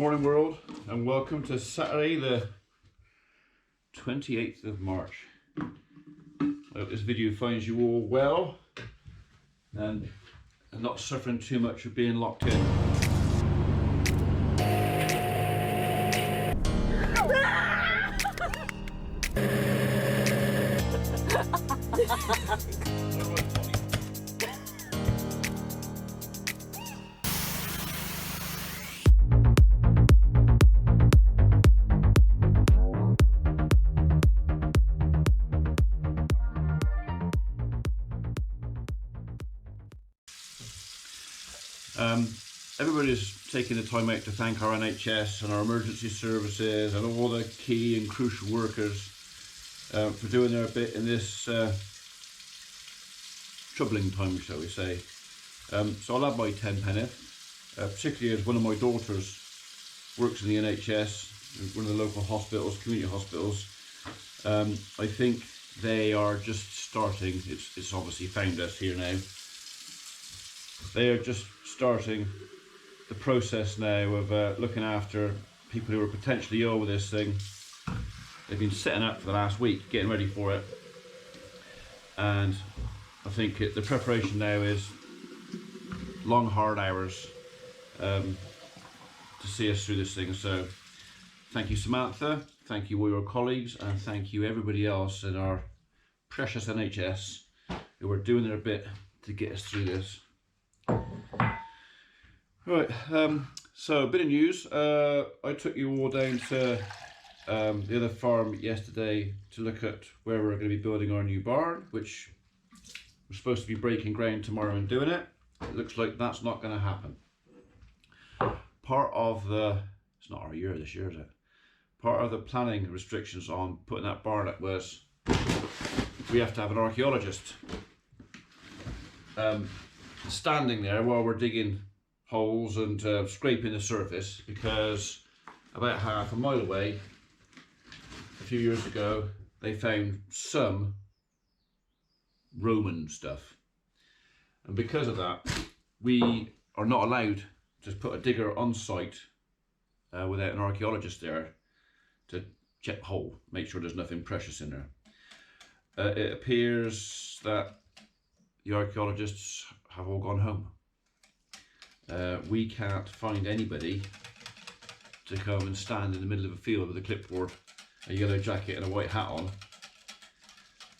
Morning world, and welcome to Saturday the 28th of March. I hope this video finds you all well and not suffering too much of being locked in. Everybody's taking the time out to thank our NHS and our emergency services and all the key and crucial workers for doing their bit in this troubling time, shall we say. So I'll have my 10 penneth, particularly as one of my daughters works in the NHS, one of the local hospitals, community hospitals. I think they are just starting, it's obviously found us here now. They are just starting the process now of looking after people who are potentially ill with this thing. They've been setting up for the last week, getting ready for it. And I think the preparation now is long, hard hours to see us through this thing. So thank you, Samantha. Thank you, all your colleagues. And thank you, everybody else in our precious NHS who are doing their bit to get us through this. Right, so a bit of news. I took you all down to the other farm yesterday to look at where we're going to be building our new barn, which we're supposed to be breaking ground tomorrow and doing it. It looks like that's not going to happen. Part of the, it's not our year this year, is it? Part of the planning restrictions on putting that barn up was we have to have an archaeologist standing there while we're digging holes and scraping the surface, because about half a mile away a few years ago they found some Roman stuff, and because of that we are not allowed to put a digger on site without an archaeologist there to check the hole, make sure there's nothing precious in there. It appears that the archaeologists have all gone home. We can't find anybody to come and stand in the middle of a field with a clipboard, a yellow jacket and a white hat on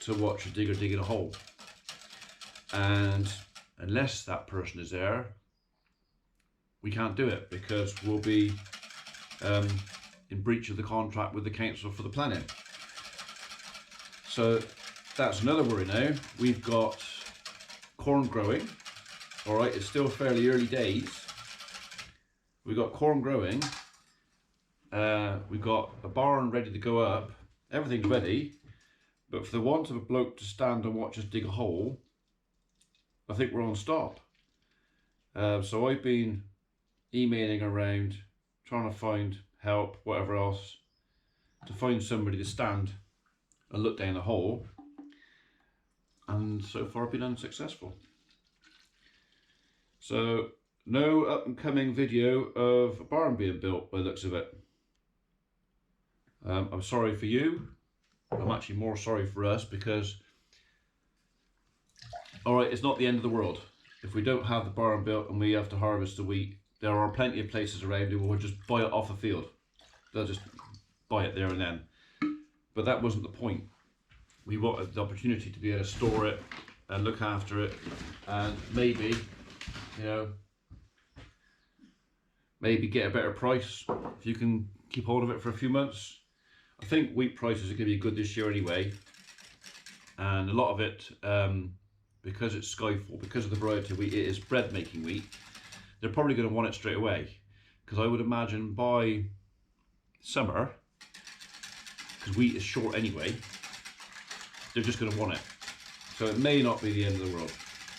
to watch a digger digging a hole. And unless that person is there, we can't do it, because we'll be in breach of the contract with the council for the planning. So that's another worry now. We've got corn growing. All right, it's still fairly early days. We've got corn growing. We've got a barn ready to go up. Everything's ready, but for the want of a bloke to stand and watch us dig a hole, I think we're on stop. So I've been emailing around, trying to find help, whatever else, to find somebody to stand and look down the hole. And so far I've been unsuccessful. So no up and coming video of a barn being built by the looks of it. I'm sorry for you. I'm actually more sorry for us, because alright, it's not the end of the world. If we don't have the barn built and we have to harvest the wheat, there are plenty of places around who will just buy it off the field. They'll just buy it there and then. But that wasn't the point. We wanted the opportunity to be able to store it and look after it, and maybe, you know, maybe get a better price if you can keep hold of it for a few months. I think wheat prices are going to be good this year anyway, and a lot of it, because it's Skyfall, because of the variety of wheat, it is bread making wheat. They're probably going to want it straight away, because I would imagine by summer, because wheat is short anyway, they're just going to want it. So it may not be the end of the world.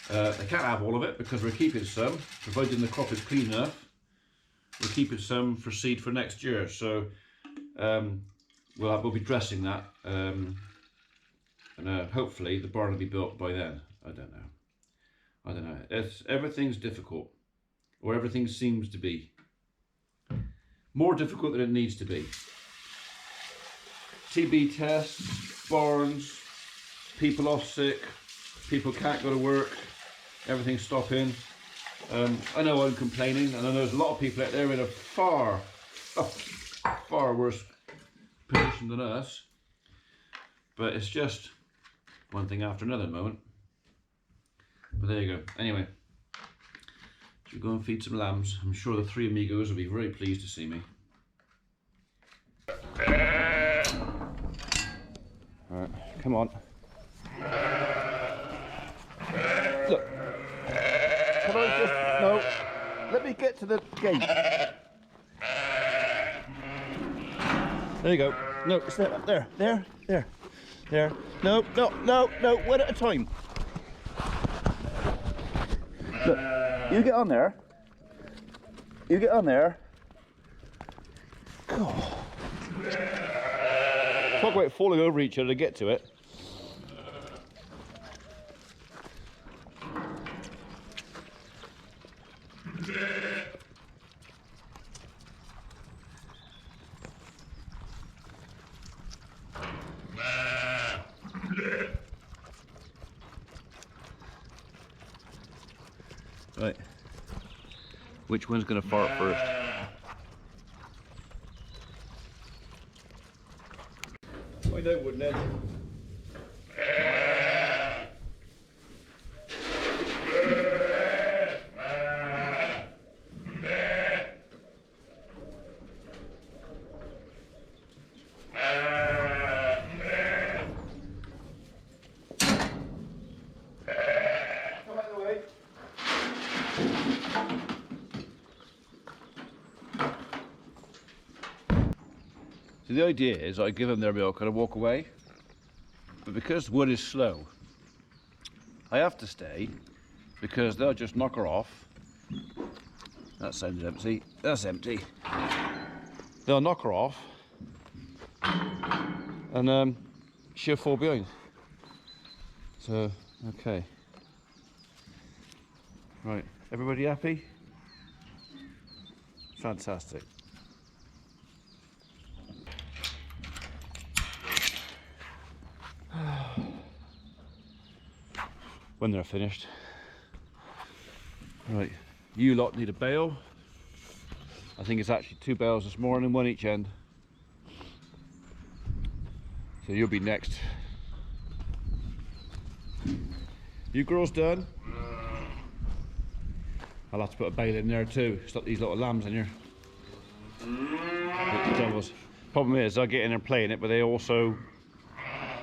They can't have all of it because we're keeping some, providing the crop is clean enough. We're keeping some for seed for next year. So we'll be dressing that, and hopefully the barn will be built by then. I don't know. Everything's difficult, or everything seems to be. more difficult than it needs to be. TB tests, barns, people off sick, people can't go to work, everything's stopping. I know I'm complaining, and I know there's a lot of people out there in a far worse position than us, but it's just one thing after another at the moment. But there you go. Anyway, should go and feed some lambs. I'm sure the three amigos will be very pleased to see me. Alright, come on. Look. Can I just... No. Let me get to the gate. There you go. No, it's there. There. No, one at a time. Look, you get on there. God. Talk about falling over each other to get to it. Right. Which one's going to fart first? Find out, wouldn't it? So the idea is I give them their milk and I walk away, but because wood is slow, I have to stay because they'll just knock her off. That sounded empty. That's empty. They'll knock her off and she'll fall behind. So, okay. Right, everybody happy? Fantastic. When they're finished. Right, you lot need a bale. I think it's actually 2 bales this morning, one each end. So you'll be next. You girls done? I'll have to put a bale in there too. Stop these little lambs in here. Devils. Problem is, I get in there playing it, but they also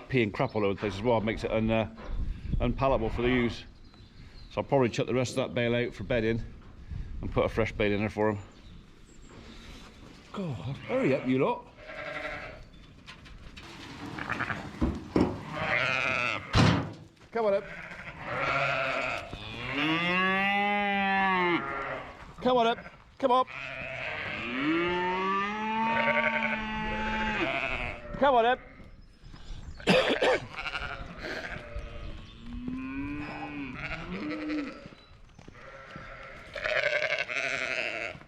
pee and crap all over the place as well. It makes it unpalatable for the use. So I'll probably chuck the rest of that bale out for bedding and put a fresh bale in there for them. God, hurry up you lot. Come on up. Come on up. Come on. Come on up.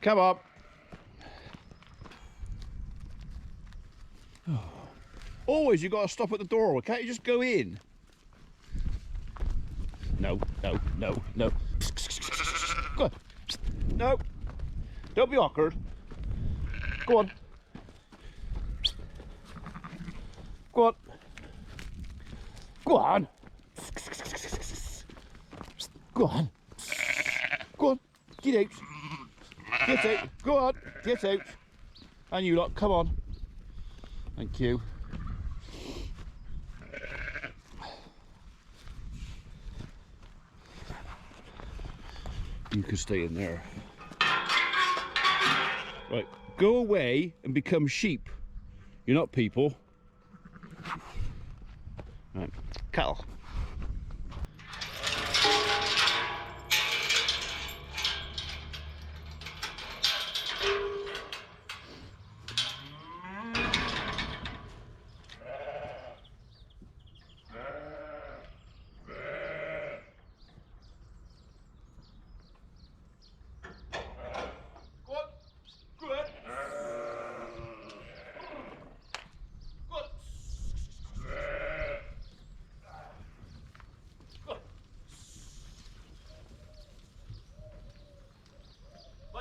Come on. Always you got to stop at the door. Can't you just go in? No. Go on. No. Don't be awkward. Go on. Go on. Go on. Go on. Go on. Get out. Get out. Go on. Get out. And you lot, come on. Thank you. You can stay in there. Right, go away and become sheep. You're not people. Right, cattle.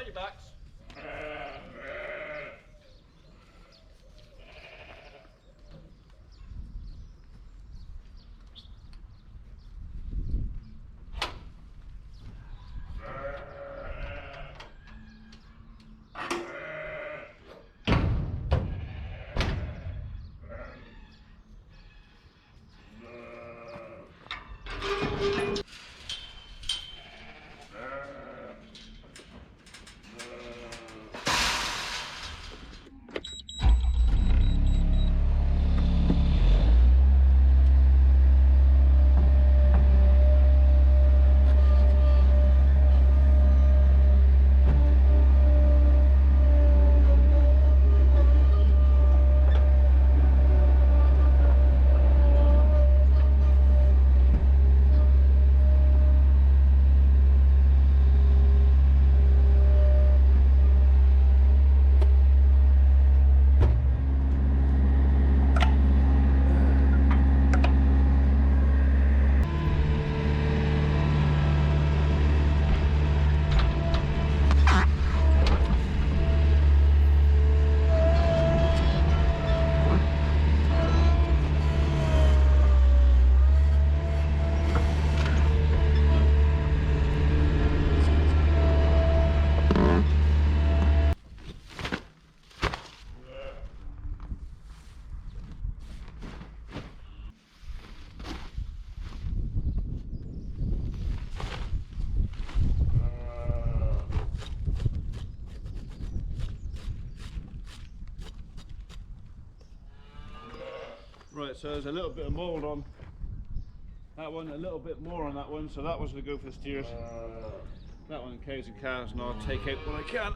your backs. Right, so there's a little bit of mould on that one, a little bit more on that one, so that one's going to go for the steers. That one cows and calves, and I'll take out what I can.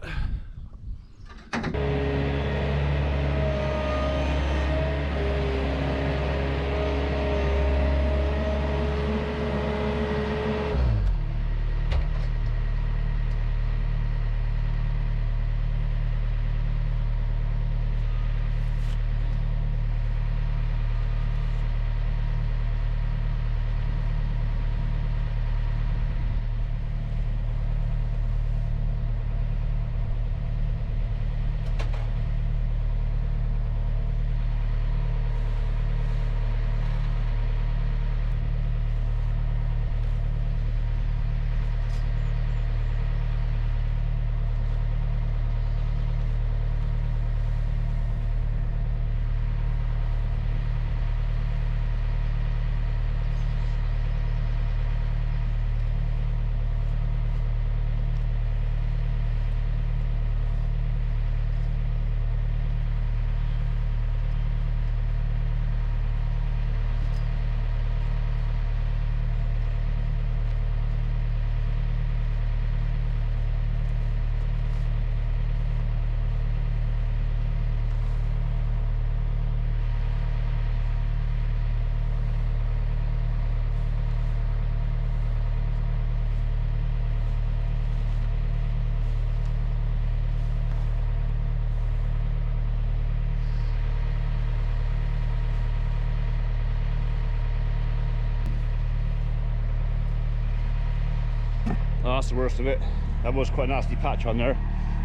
Oh, that's the worst of it. That was quite a nasty patch on there.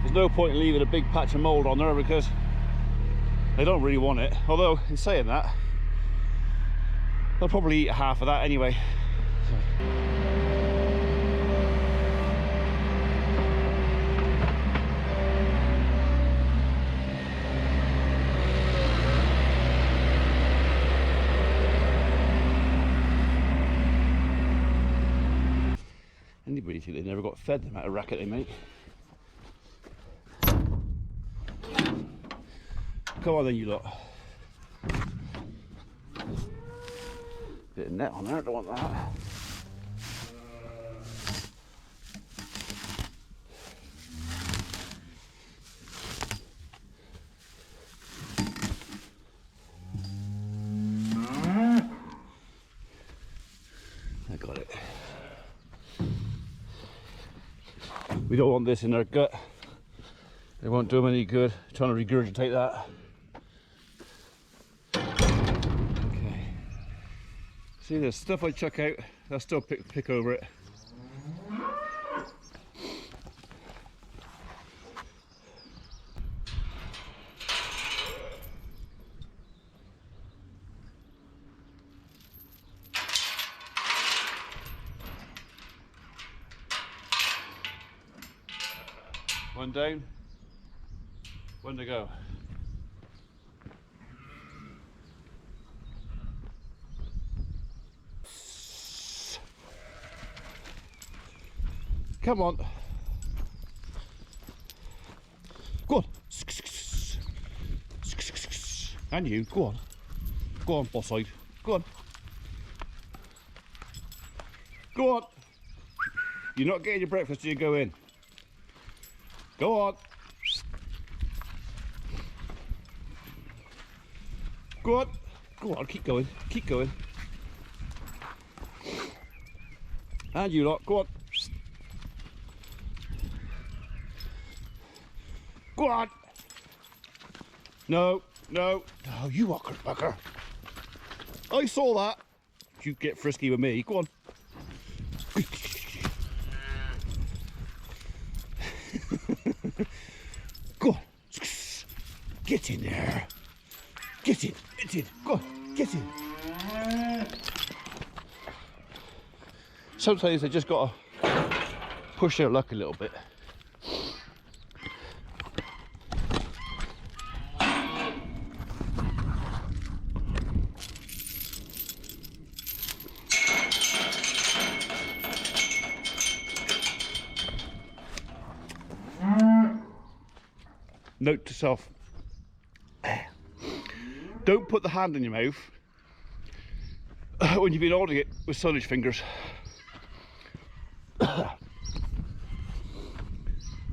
There's no point in leaving a big patch of mould on there because they don't really want it. Although, in saying that, they'll probably eat half of that anyway. Anybody think they never got fed the amount of racket they make? Come on then, you lot. Bit of net on there, I don't want that. I got it. We don't want this in their gut. It won't do them any good trying to regurgitate that. Okay. See, there's stuff I chuck out, I'll still pick over it. One down, one to go. Come on. Go on. And you, go on. Go on, boss side. Go on. Go on. You're not getting your breakfast till you go in. Go on. Go on. Go on, keep going. Keep going. And you lot, go on. Go on. No, no. Oh, you walker fucker. I saw that. You get frisky with me. Go on. Go on. Get in there. Get in. Get in. Go on. Get in. Sometimes they just got to push their luck a little bit. Note to self, don't put the hand in your mouth when you've been holding it with sausage fingers.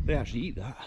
They actually eat that.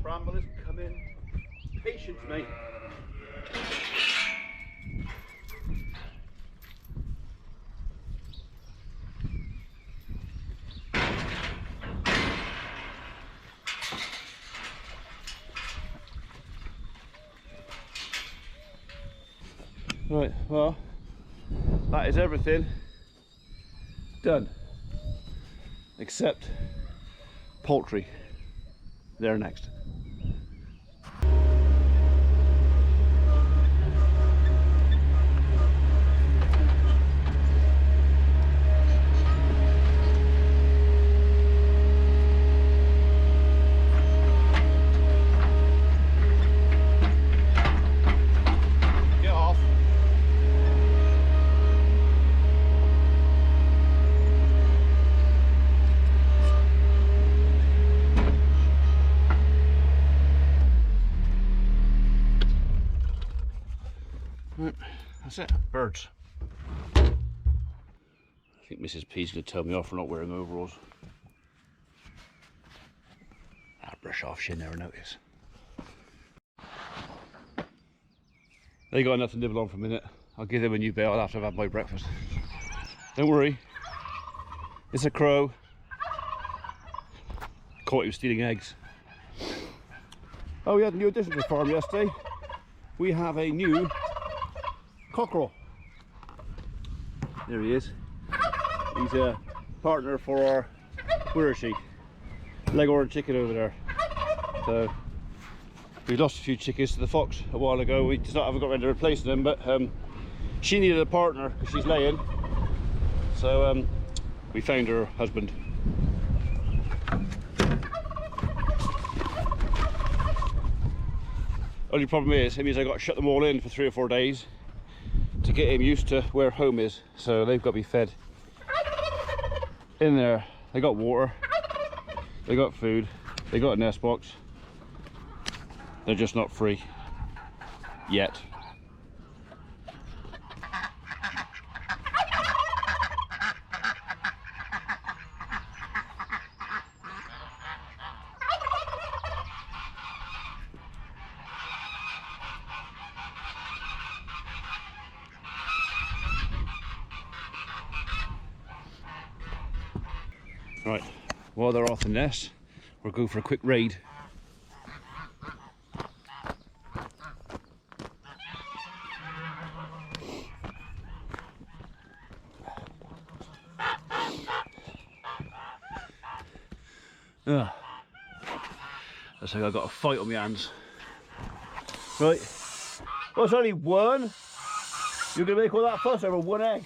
Bramblers, come in. Patience, mate. Right, well, that is everything done except poultry. They're next. Right, that's it, birds. I think Mrs. P's going to tell me off for not wearing overalls. I'll brush off, she'll never notice. They got enough to nibble on for a minute. I'll give them a new bell after I've had my breakfast. Don't worry, it's a crow. Caught him stealing eggs. Oh, we had a new addition to the farm yesterday. We have a new cockerel. There he is. He's a partner for our, where is she? Leghorn chicken over there. So we lost a few chickens to the fox a while ago. We just haven't got ready to replace them, but she needed a partner because she's laying. So we found her husband. Only problem is, it means I got to shut them all in for 3 or 4 days to get him used to where home is. So they've got to be fed in there. They got water, they got food, they got a nest box. They're just not free yet. Right, while they're off the nest, we'll go for a quick raid. Looks like I've got a fight on my hands. Right, well, it's only one. You're gonna make all that fuss over one egg.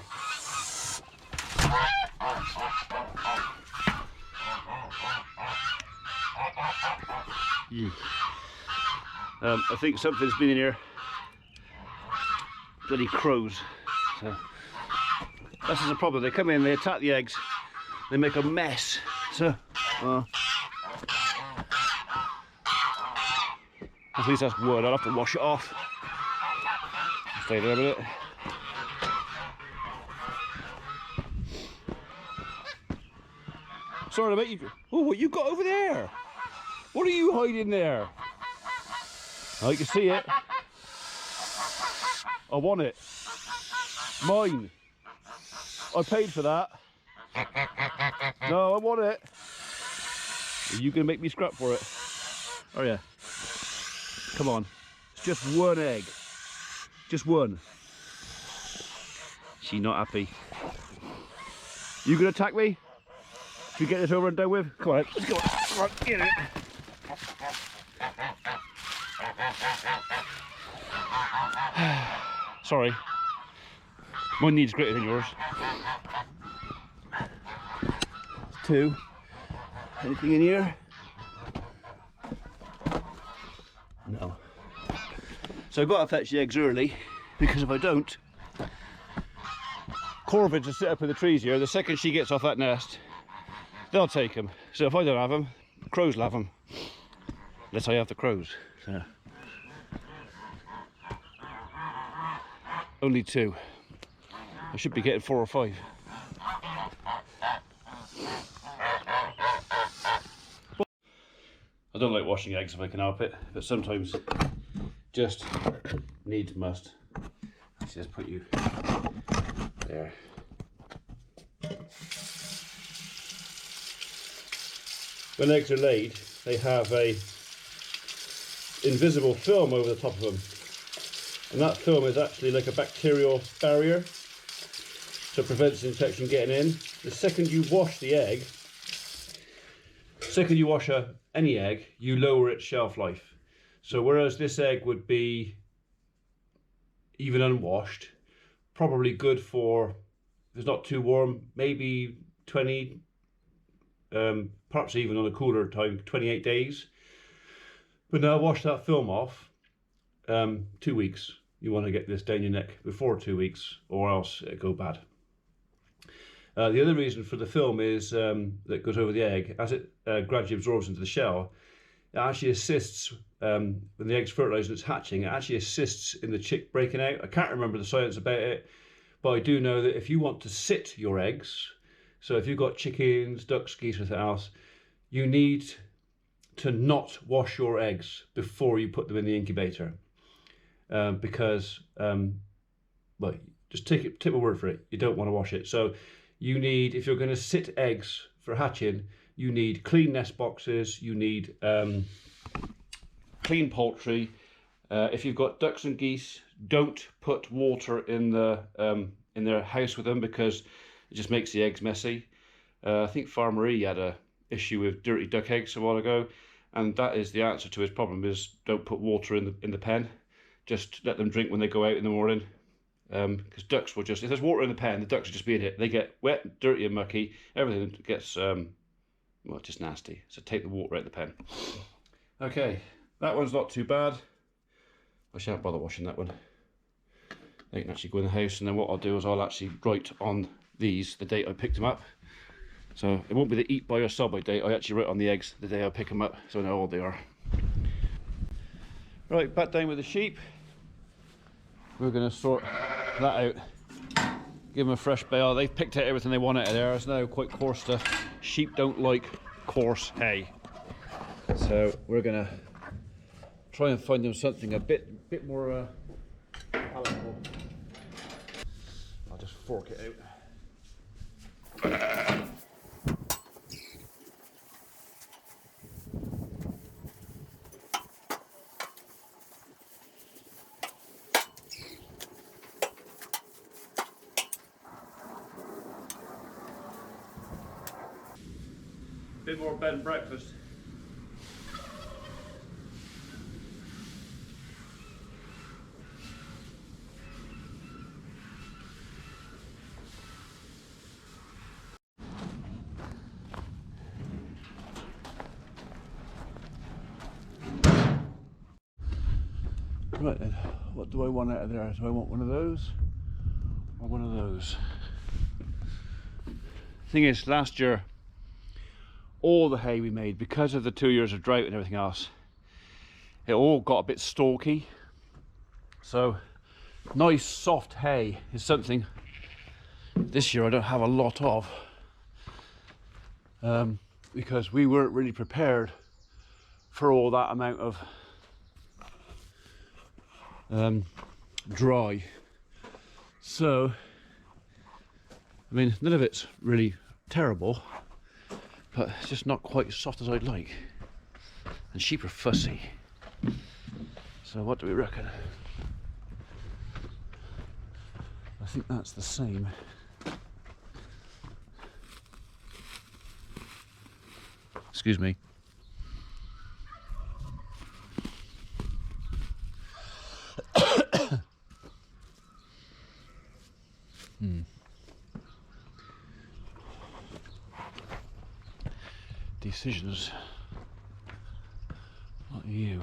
I think something's been in here. Bloody crows. So this is a problem. They come in, they attack the eggs, they make a mess. So at least that's wood. I'll have to wash it off. Stay there a minute. Sorry mate, oh, what you got over there? What are you hiding there? Oh, you can see it. I want it. Mine. I paid for that. No, I want it. Are you going to make me scrap for it? Oh yeah. Come on. It's just one egg. Just one. She's not happy. You going to attack me? Should we get this over and done with? Come on, let's go. Come on, get it. Sorry. Mine needs greater than yours. 2. Anything in here? No. So I've got to fetch the eggs early, because if I don't, corvids will sit up in the trees here. The second she gets off that nest, they'll take them. So if I don't have them, crows will have them. Unless I have the crows. So. Only 2. I should be getting 4 or 5. I don't like washing eggs if I can help it, but sometimes just needs must. Let's just put you there. When eggs are laid, they have a invisible film over the top of them, and that film is actually like a bacterial barrier, so it prevents infection getting in. The second you wash the egg, any egg, you lower its shelf life. So whereas this egg would be, even unwashed, probably good for, if it's not too warm, maybe 20, perhaps even on a cooler time, 28 days. But now wash that film off, 2 weeks. You want to get this down your neck before 2 weeks, or else it'll go bad. The other reason for the film is that goes over the egg, as it gradually absorbs into the shell, it actually assists, when the egg's fertilised and it's hatching, it actually assists in the chick breaking out. I can't remember the science about it, but I do know that if you want to sit your eggs, so if you've got chickens, ducks, geese, or anything else, you need to not wash your eggs before you put them in the incubator. Because, well, just take my word for it, you don't want to wash it. So you need, if you're going to sit eggs for hatching, you need clean nest boxes, you need clean poultry. If you've got ducks and geese, don't put water in their house with them, because it just makes the eggs messy. I think Farmer E had issue with dirty duck eggs a while ago, and that is the answer to his problem. Is don't put water in the pen. Just let them drink when they go out in the morning. Because ducks will just, if there's water in the pen, the ducks will just be in it. They get wet, dirty and mucky. Everything gets well, just nasty. So take the water out of the pen. Okay, that one's not too bad. I shan't bother washing that one. They can actually go in the house, and then what I'll do is I'll actually write on these the date I picked them up. So it won't be the eat by or sell by date. I actually write on the eggs the day I pick them up, so I know how old they are. Right, back down with the sheep. We're going to sort that out. Give them a fresh bale. They've picked out everything they want out of there. It's now quite coarse stuff. Sheep don't like coarse hay. So we're going to try and find them something a bit more palatable. I'll just fork it out. Bit more bed and breakfast. Right then, what do I want out of there? Do I want one of those or one of those? Thing is, last year all the hay we made, because of the 2 years of drought and everything else, it all got a bit stalky. So nice soft hay is something this year I don't have a lot of, because we weren't really prepared for all that amount of dry. So I mean, none of it's really terrible, but it's just not quite as soft as I'd like. And sheep are fussy. So what do we reckon? I think that's the same. Excuse me. Decisions. What are you?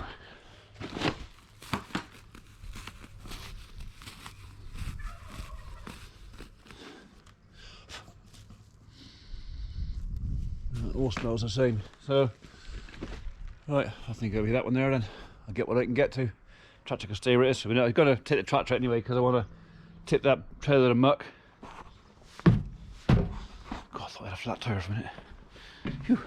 It all smells the same. So, right, I think it'll be that one there then. I'll get what I can get to. Tractor can stay where it is. I mean, I've got to take the tractor anyway because I want to tip that trailer of muck. God, I thought I had a flat tire for a minute. Phew.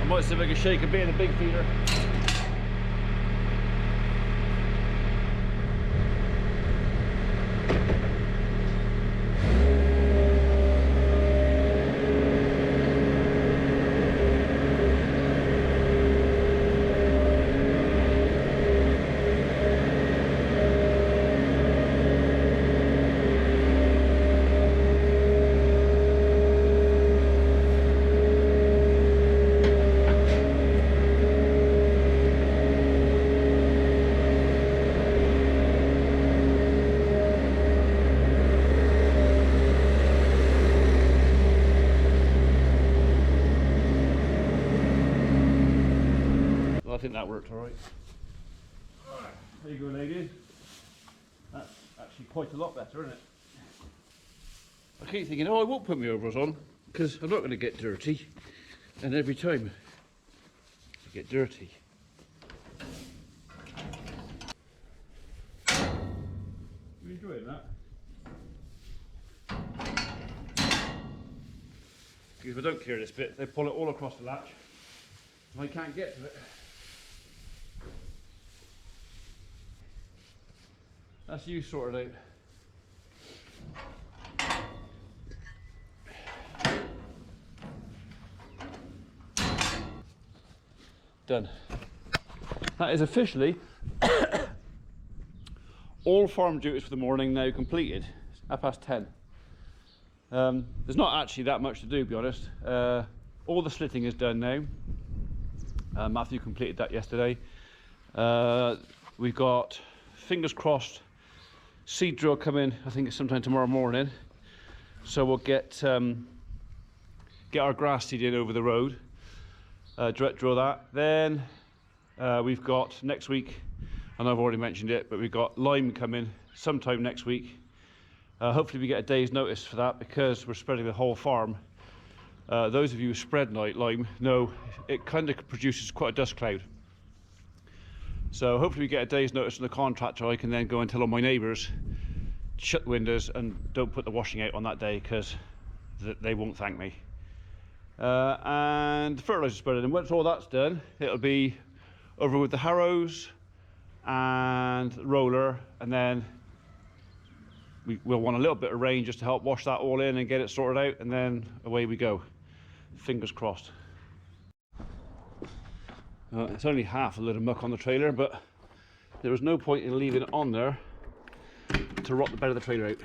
Might see if I can shake a bit of the big feeder. think that worked all right. There you go, ladies. That's actually quite a lot better, isn't it? I keep thinking, oh, I won't put my overalls on because I'm not going to get dirty. And every time I get dirty. You enjoying that? Because if I don't clear this bit, they pull it all across the latch and I can't get to it. That's you sorted out. Done. That is officially all farm duties for the morning now completed. It's 10:30. There's not actually that much to do, to be honest. All the slitting is done now. Matthew completed that yesterday. We've got, fingers crossed, seed drill coming, I think it's sometime tomorrow morning. So we'll get our grass seed in over the road, direct drill that. Then we've got next week, and I've already mentioned it, but we've got lime coming sometime next week. Hopefully we get a day's notice for that because we're spreading the whole farm. Those of you who spread night lime know it kind of produces quite a dust cloud. So hopefully we get a day's notice from the contractor. I can then go and tell all my neighbours, shut the windows and don't put the washing out on that day because they won't thank me. And the fertiliser spreading, and once all that's done, it'll be over with the harrows and roller, and then we'll want a little bit of rain just to help wash that all in and get it sorted out, and then away we go. Fingers crossed. It's only half a load of muck on the trailer, but there was no point in leaving it on there to rot the bed of the trailer out.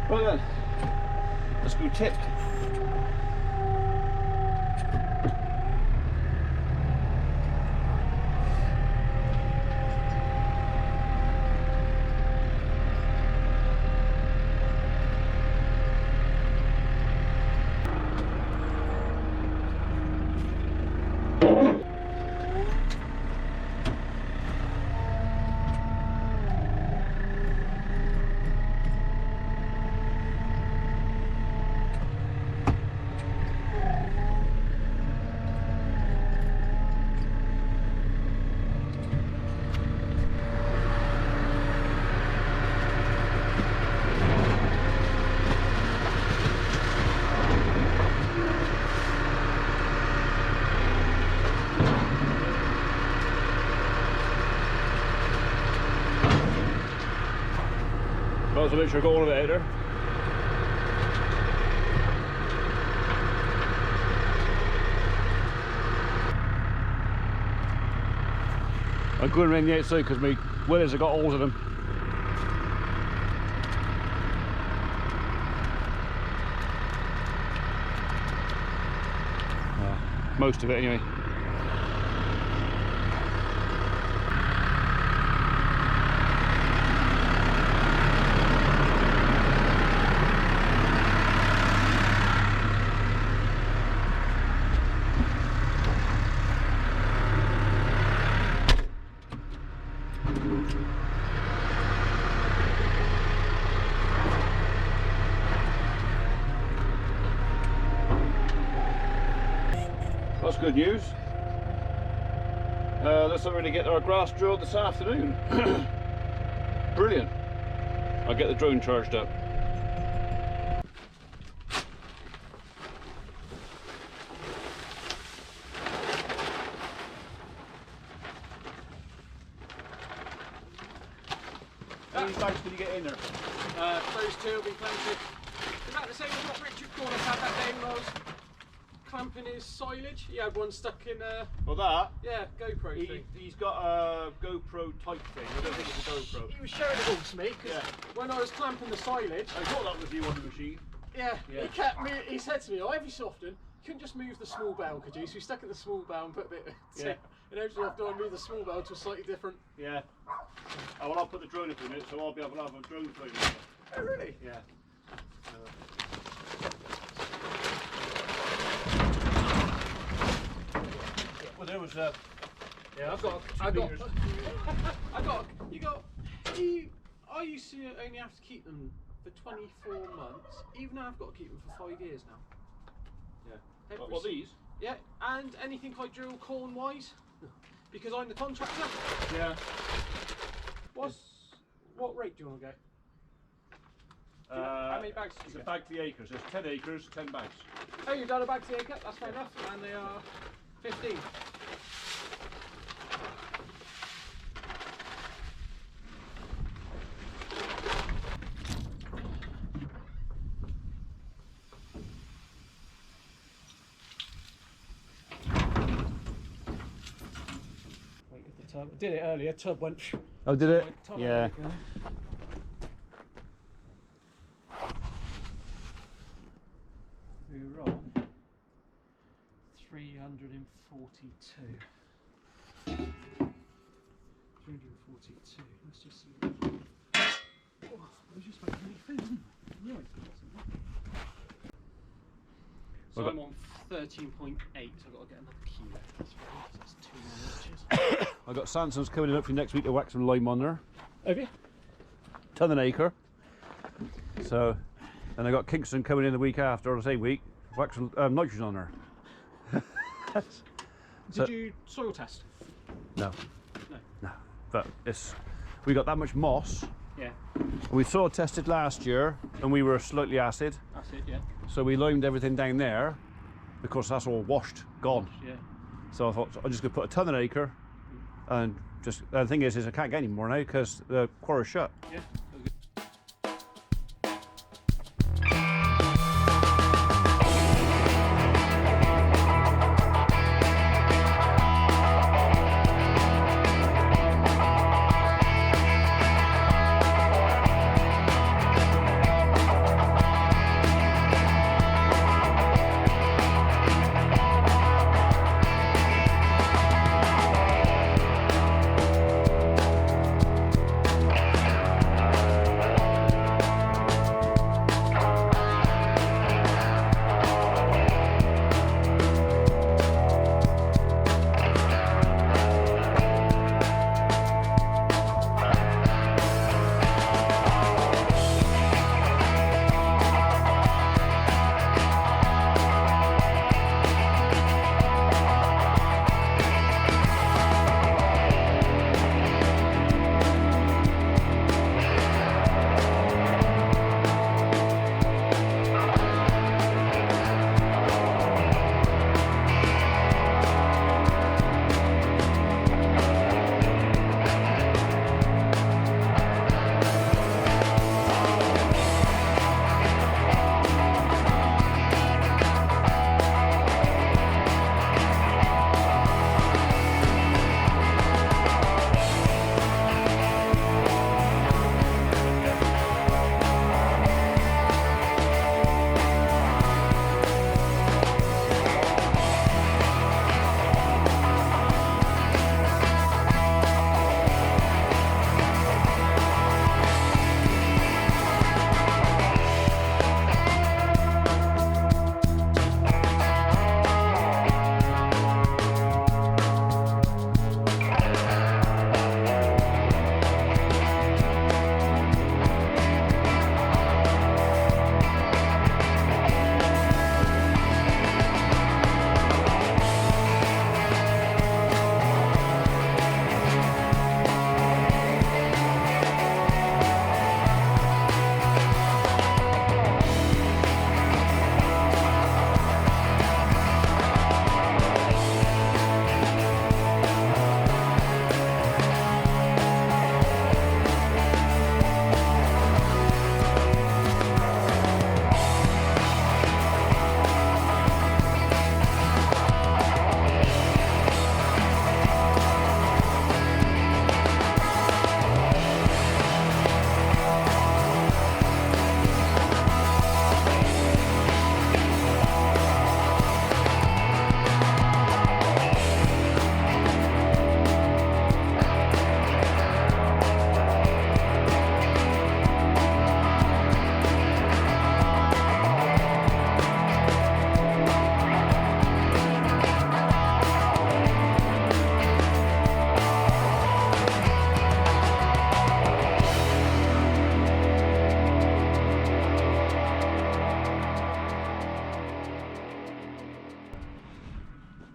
Right then, let's go tip. So make sure I got all of it out there. I'm going around the outside because my willies have got holes in them. Most of it anyway. That's good news. Let's not really get our grass drilled this afternoon. Brilliant. I'll get the drone charged up. How many bags did you get in there? Those two will be plenty. Is that the same as what Richard Cornish had that day when I was clamping his silage? He had one stuck in Well, that? yeah, GoPro thing. He's got a GoPro type thing. I don't think it's a GoPro. He was showing it all to me because when I was clamping the silage, I thought that was you on the machine. yeah, he said to me, oh, every so often, you couldn't just move the small bell, could you? So he stuck in the small bell and put a bit of and every so often I move the small bell to a slightly different. Yeah. Oh, well, I'll put the drone up in it, so I'll be able to have a drone flying. Oh, really? Yeah. Well, there was yeah, I used to only have to keep them for 24 months, even though I've got to keep them for 5 years now. Yeah. What these? Yeah, and anything I drill corn wise, because I'm the contractor. Yeah. What rate do you want to go? How many bags did It's you a get? bag for the acres. There's 10 acres, 10 bags. Oh, you've done a bag to the acre, that's fair enough, and they are 15. Wait with the tub. I did it earlier, tub went. Oh, did it? Tub Yeah. went. We were on 342. 342. Let's just see. Oh, I was just making any food. Right. So I'm on 13.8. So I've got to get another kilo. That's 2 more inches. I've got Sanson's coming in up for next week to whack some lime on there. Have you? Ton an acre. So, and I got Kingston coming in the week after, or the same week, whack some nitrogen on there. Did you soil test? No. No. No. But we got that much moss. Yeah. We soil tested last year and we were slightly acid. That's it, yeah. So we limed everything down there because that's all washed, gone. Yeah. So I thought I'm just going to put a ton an acre and just, the thing is I can't get any more now because the quarry's shut. Yeah.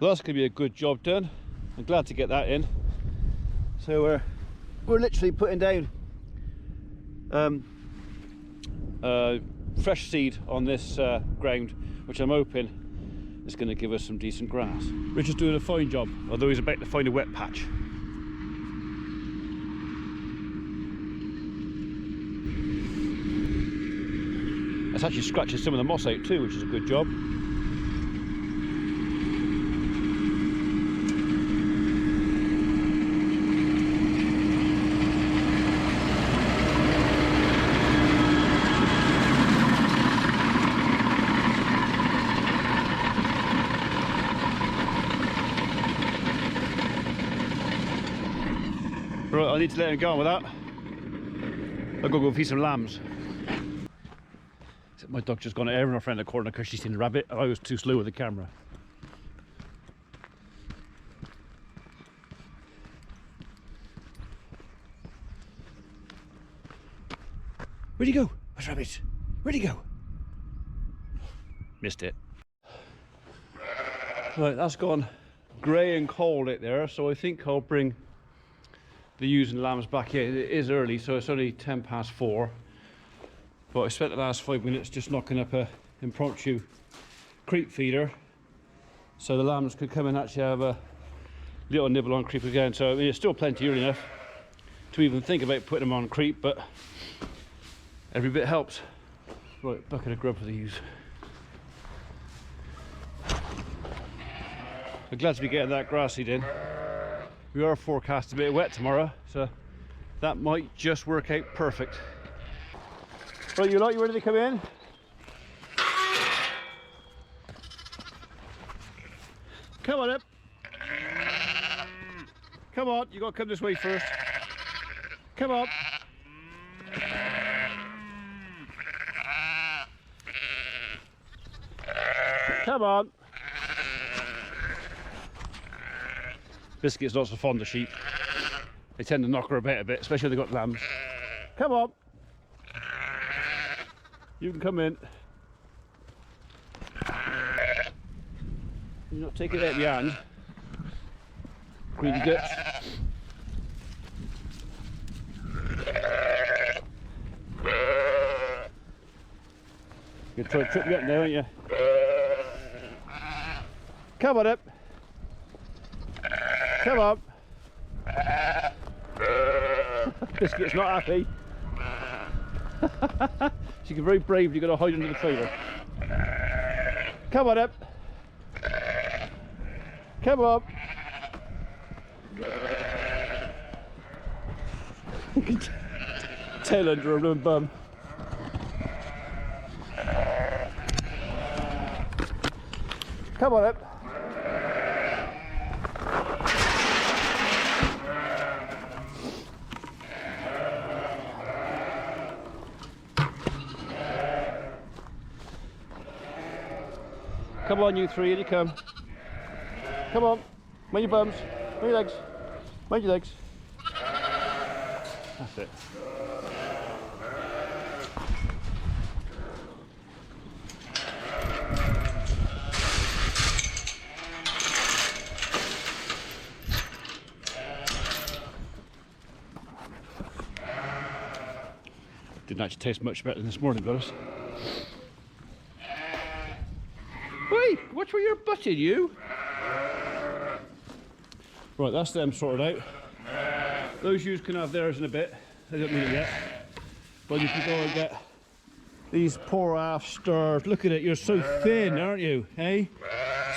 Well, that's going to be a good job done. I'm glad to get that in. So we're literally putting down fresh seed on this ground, which I'm hoping is going to give us some decent grass. Richard's doing a fine job, although he's about to find a wet patch. That's actually scratching some of the moss out too, which is a good job. Right, I need to let him go on with that. I've got to go feed some lambs. My dog just gone out around the corner because she's seen the rabbit, and I was too slow with the camera. Where'd he go? Where's rabbit? Where'd he go? Missed it. Right, that's gone grey and cold out there, so I think I'll bring the ewes and lambs back here. It is early, so it's only 4:10. But I spent the last 5 minutes just knocking up a impromptu creep feeder, so the lambs could come and actually have a little nibble on creep again. So I mean, it's still plenty early enough to even think about putting them on creep, but every bit helps. Right, bucket of grub for the ewes. I'm glad to be getting that grass seed in. We are forecast a bit wet tomorrow, so that might just work out perfect. Right, you lot, you ready to come in? Come on up. Come on, you got to come this way first. Come on. Come on. Biscuit's not so fond of sheep. They tend to knock her about a bit, especially if they've got lambs. Come on. You can come in. You're not taking it out of your hand. Greedy guts. You're trying to trip me up now, aren't you? Come on up. Come on. Biscuit's not happy. She's very brave, you've got to hide under the trailer. Come on up. Come on. Tail under her own bum. Come on up. Come on, you three, in you come. Come on, mind your bums, mind your legs, mind your legs. That's it. Didn't actually taste much better than this morning, to be honest. Watch where you're butting, you. Right, that's them sorted out. Those ewes can have theirs in a bit. They don't need it yet. But you can go and get these poor half stars. Look at it, you're so thin, aren't you? Hey?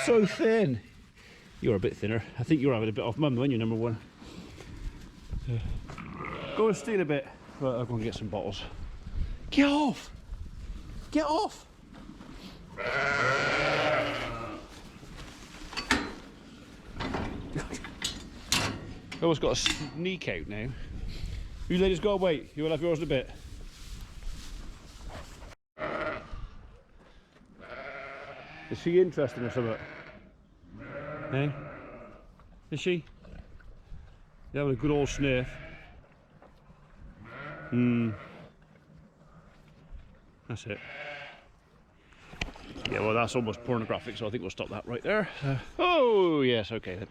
So thin. You're a bit thinner. I think you're having a bit off mum, when you're number one. Go and steal a bit. Right, I'll go and get some bottles. Get off! Get off! I've almost got a sneak out now. You ladies go away, you will have yours in a bit. Is she interested or something? Hey? Is she? You having a good old sniff? That's it. Yeah, well, that's almost pornographic, so I think we'll stop that right there. Oh, yes, okay then.